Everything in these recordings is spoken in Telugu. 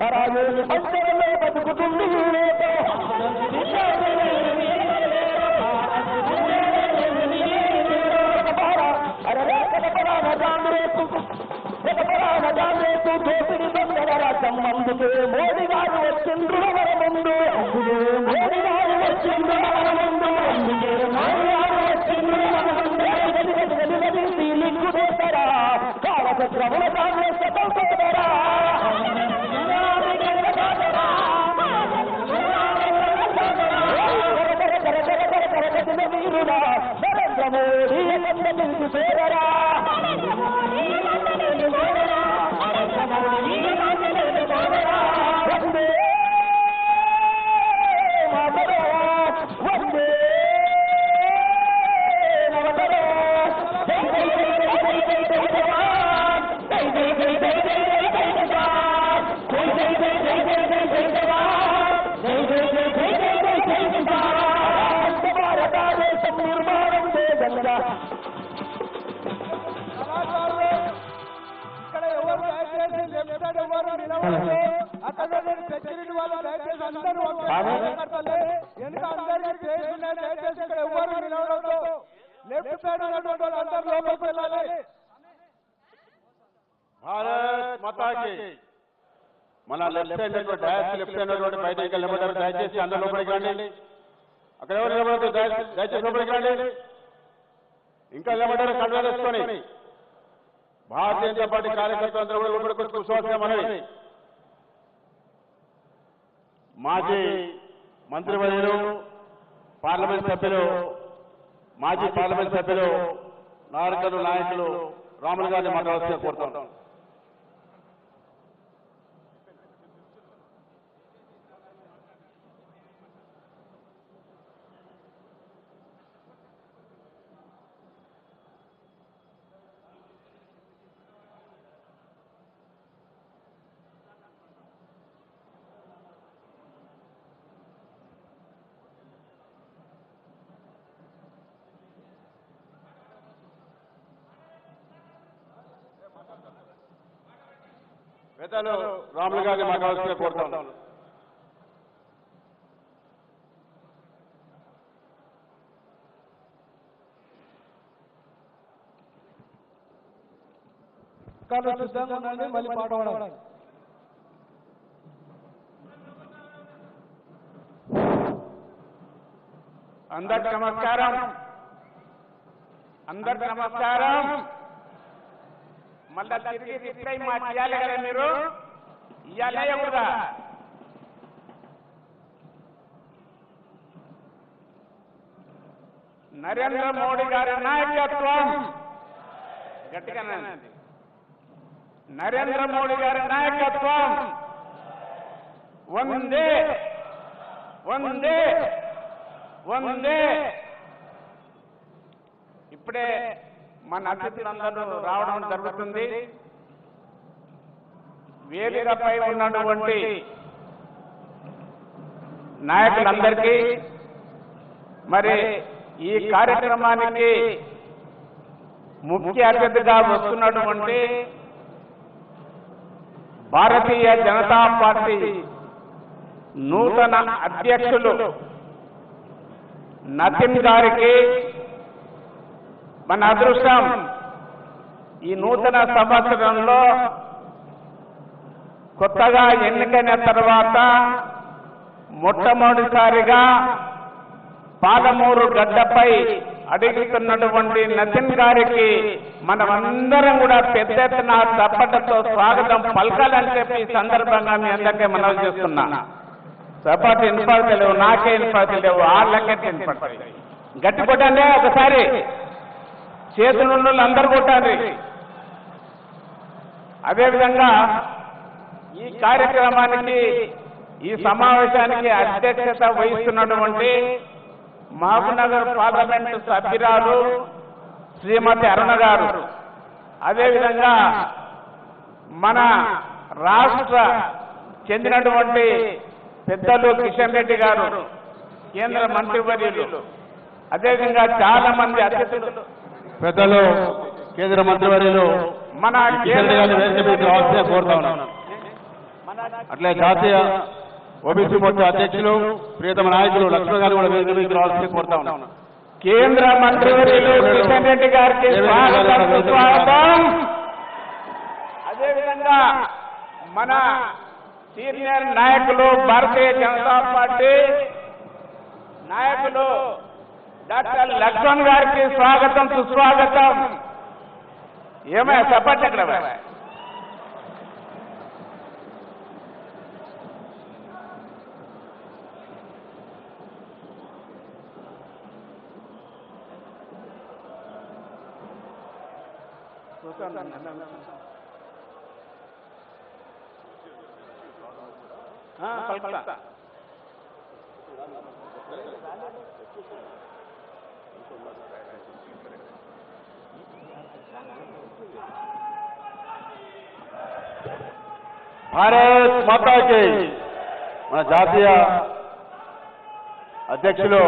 పరాజు పంచంలో బతుకుతుంది దోపిడి బంధవర సంబంధికే మోడీ గారు వచ్చిండ్రు మన ముందు మోడీ గారు వచ్చిండ్రు మన ముందు మోడీ గారు వచ్చిండ్రు మన ముందు లింకుదేతరా కాలచక్రముల కాంగ్రెస్ సోదరా వీరుడా నరేంద్ర మోడీ చేరరా వందే మాతరో వందే నవతరో జై జై జై జై జై జై జై జవాన్ జై జై జై జై జై జై జై జవాన్ జై జై జై జై జై జై జై జవాన్ జై జై జై జై జై జై జై జవాన్ భారతదేశం నిర్మాణం వేగంగా అక్కడ సెక్యూరిటీ వాళ్ళు దయచేసి అందరూ ఎందుకు అందరికీ చేస్తున్నాయి దయచేసి ఇక్కడ ఎవరు నిలవడంతో లెఫ్ట్ సైడ్ ఉన్నటువంటి వాళ్ళు అందరూ లోపలికి వెళ్ళాలి. భారత్ మాతాకి మన లెఫ్ట్ సైడ్ లెఫ్ట్ సైడ్ బయటకి వెళ్ళబడ్డారు. దయచేసి అందరూ లోపలికి రండి. అక్కడ ఎవరు నిలబడతారు దయచేసి లోపలికి రండి. ఇంకా నిలబడ్డారు కండువాలు వేసుకొని. భారతీయ జనతా పార్టీ కార్యకర్తలు అందరూ కూడా లోపలికి వచ్చి కూర్చోవాల్సిన మాజీ మంత్రివర్యులు పార్లమెంట్ సభ్యులు మాజీ పార్లమెంట్ సభ్యులు నాయకులు రాములు గారిని మాట్లాడాల్సి కోరుతాం. పెద్దలు రాములు గారిని మాట్లాడాల్సి కోరుతాం. సిద్ధంగా ఉండండి, మళ్ళీ పాట పాడాలి. అందరికి నమస్కారం. అందరికి నమస్కారం. మళ్ళా తిరిగి రిప్లై మాట్లాడాలి కదా మీరు, ఇవ్వాలే కూడా. నరేంద్ర మోడీ గారి నాయకత్వం గట్టిగా నరేంద్ర మోడీ గారి నాయకత్వం వందే వందే వందే. ఇప్పుడే మన అతిథులందరూ రావడం జరుగుతుంది. వేదికపై ఉన్నటువంటి నాయకులందరికీ మరి ఈ కార్యక్రమానికి ముఖ్య అతిథిగా వస్తున్నటువంటి భారతీయ జనతా పార్టీ నూతన అధ్యక్షులు నతిన్ గారికి మన అదృష్టం ఈ నూతన సంవత్సరంలో కొత్తగా ఎన్నికైన తర్వాత మొట్టమొదటిసారిగా పాలమూరు గడ్డపై అడుగుతున్నటువంటి నతిన్ గారికి మనమందరం కూడా పెద్ద ఎత్తున చప్పట్లతో స్వాగతం పలకాలని చెప్పి ఈ సందర్భంగా మీ అందరికీ మనవి చేస్తున్నా. చప్పట్లు వినపడతలేవు, నాకే వినపడతలేవు, వాళ్ళకే వినపడతాయి. గట్టి కొట్టండి ఒకసారి, చేతులు అందరు కొట్టాలి. అదేవిధంగా ఈ కార్యక్రమానికి ఈ సమావేశానికి అధ్యక్షత వహిస్తున్నటువంటి మహబూబ్నగర్ పార్లమెంటు సభ్యురాలు శ్రీమతి అరుణ గారు, అదేవిధంగా మన రాష్ట్ర చెందినటువంటి పెద్దలు కిషన్ రెడ్డి గారు, కేంద్ర మంత్రివర్యులు, అదేవిధంగా చాలా మంది అతిథులు పెద్దలు కేంద్ర మంత్రివర్యులు మన కోరుతా ఉన్నాను. అట్లే జాతీయ ఓబీసీ మోర్చా అధ్యక్షులు ప్రియతమ నాయకులు లక్ష్మణ్ గారు కూడా వేదిక మీదకి రావాల్సింది కోరుతా ఉన్నాను. కేంద్ర మంత్రివర్యులు కిషన్ రెడ్డి గారికి స్వాగతం సుస్వాగతం. అదేవిధంగా మన సీనియర్ నాయకులు భారతీయ జనతా పార్టీ నాయకులు డాక్టర్ లక్ష్మణ్ గారికి స్వాగతం సుస్వాగతం. ఏమైనా చెప్పండి అక్కడ భారత్ మాతాకి మన జాతీయ అధ్యక్షులు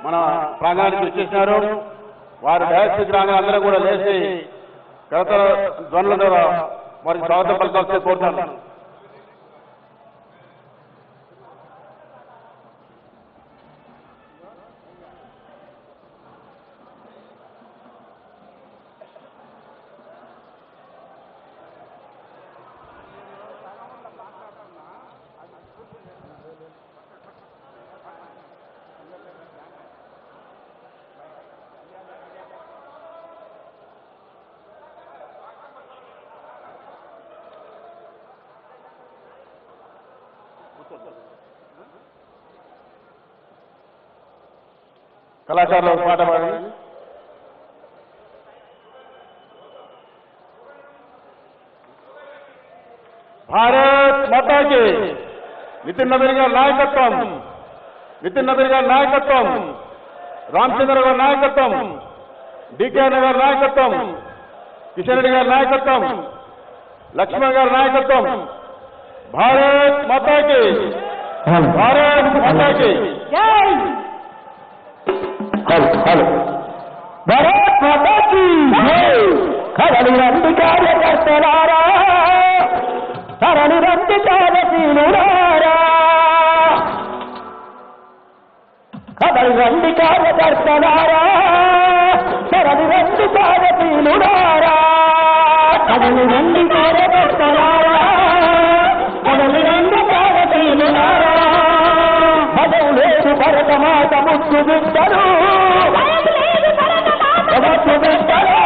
మన ప్రాంగణానికి వచ్చేసినారు. వారు డయాస్టిక్ రాగానే అందరూ కూడా లేచి కరతల ధ్వనుల ద్వారా వారికి స్వాగతం పలకాల్సి కోరుతాను. కళాకారులు పాట పాడండి. భారత్ మాతాకి. నితిన్ నబీర్ గారి నాయకత్వం, నితిన్ నబీర్ గారి నాయకత్వం, రామచంద్ర గారి నాయకత్వం, డికే గారి నాయకత్వం, కిషన్ రెడ్డి గారి నాయకత్వం, లక్ష్మణ్ గారి నాయకత్వం. భారత్ మాతాకి, భారత్ మాతాకి. భారత్ మాతాకి కరని రండి కార్యకర్తలారా, కరని రండి కార్యశీలులారా, కరని రండి కార్యకర్తలారా, కరని రండి కార్యశీలులారా, కరని రండి కార్యకర్తలారా, కరని రండి కార్యశీలులారా. భయం లేదు భరతమాత ముద్దు బిడ్డలు, ముద్దు బిడ్డలు,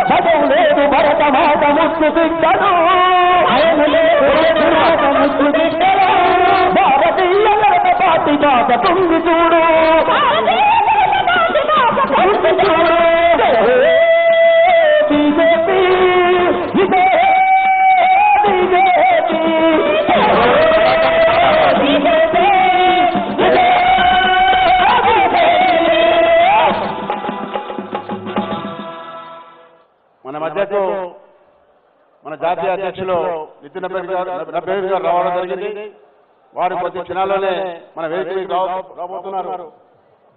భయం లేదు భరతమాత ముద్దు బిడ్డలు, భయం లేదు భరతమాత ముద్దు బిడ్డలు. భారతీయ జనతా పార్టీ దాత తుంగి చూడు, తుంగి చూడు. బీజేపీ ఇదే బీజేపీ, బీజేపీ ఇదే. మన మధ్యకు మన జాతీయ అధ్యక్షులు నితిన్ నబీర్ గారు రావడం జరిగింది. వారు కొద్ది క్షణాల్లోనే మన వేదిక రాబోతున్నారు.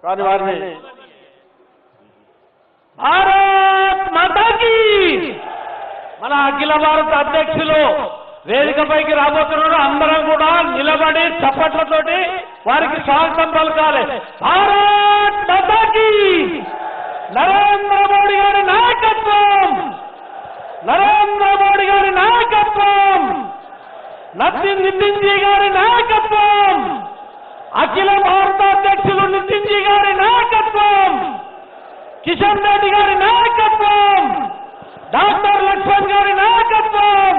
కానీ వారిని భారత్ మాతాకి మన అఖిల భారత అధ్యక్షులు వేదికపైకి రాబోతున్నారు. అందరం కూడా నిలబడి చప్పట్లతోటి వారికి స్వాగతం పలకాలి. భారత్ మాతాకి. నరేంద్ర మోడీ గారి నాయకత్వం, నరేంద్ర మోడీ గారి నాయకత్వం, నితిన్ జీ గారి నాయకత్వం, అఖిల భారత అధ్యక్షులు నితిన్ జీ గారి నాయకత్వం, కిషన్ రెడ్డి గారి నాయకత్వం, డాక్టర్ లక్ష్మణ్ గారి నాయకత్వం,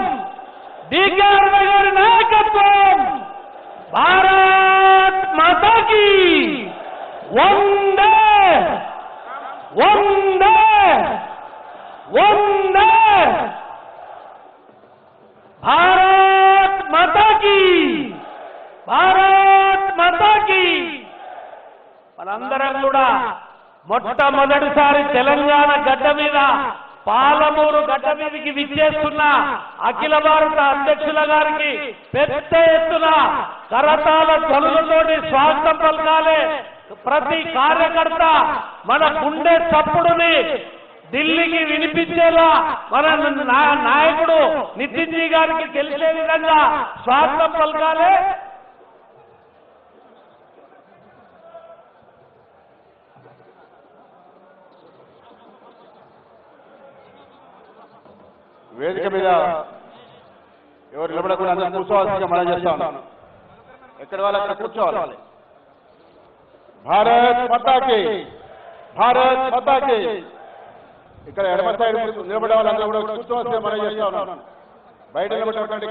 డికే గారి నాయకత్వం. భారత్ మాతాకి వందే వందే వందే. భారత్ మాతాకి, భారత్ మాతాకి. మనందరం కూడా మొట్టమొదటిసారి తెలంగాణ గడ్డ మీద, పాలమూరు గడ్డ మీదకి విచ్చేస్తున్న అఖిల భారత అధ్యక్షుల గారికి పెద్ద ఎత్తున కరతాళ ధ్వనులతోటి స్వాగతం పలకాలి. ప్రతి కార్యకర్త మన గుండె చప్పుడుని ఢిల్లీకి వినిపించేలా మన నాయకుడు నితిన్ జీ గారికి తెలిసే విధంగా స్వాగతం పలకాలి. వేదిక మీద ఎవరు నిలబడకుండా అందరూ కూర్చోవాల్సిందిగా మనం చేస్తా ఉన్నాను. ఎక్కడ వాళ్ళు అక్కడ కూర్చోవాలి. భారత్ మాతాకి, భారత్ మాతాకి. ఇక్కడ ఎడమ సైడ్ నిలబడే వాళ్ళందరూ కూడా కూర్చోవాల్సిందిగా మనం చేస్తా ఉన్నాను. బయట నిలబడేటువంటి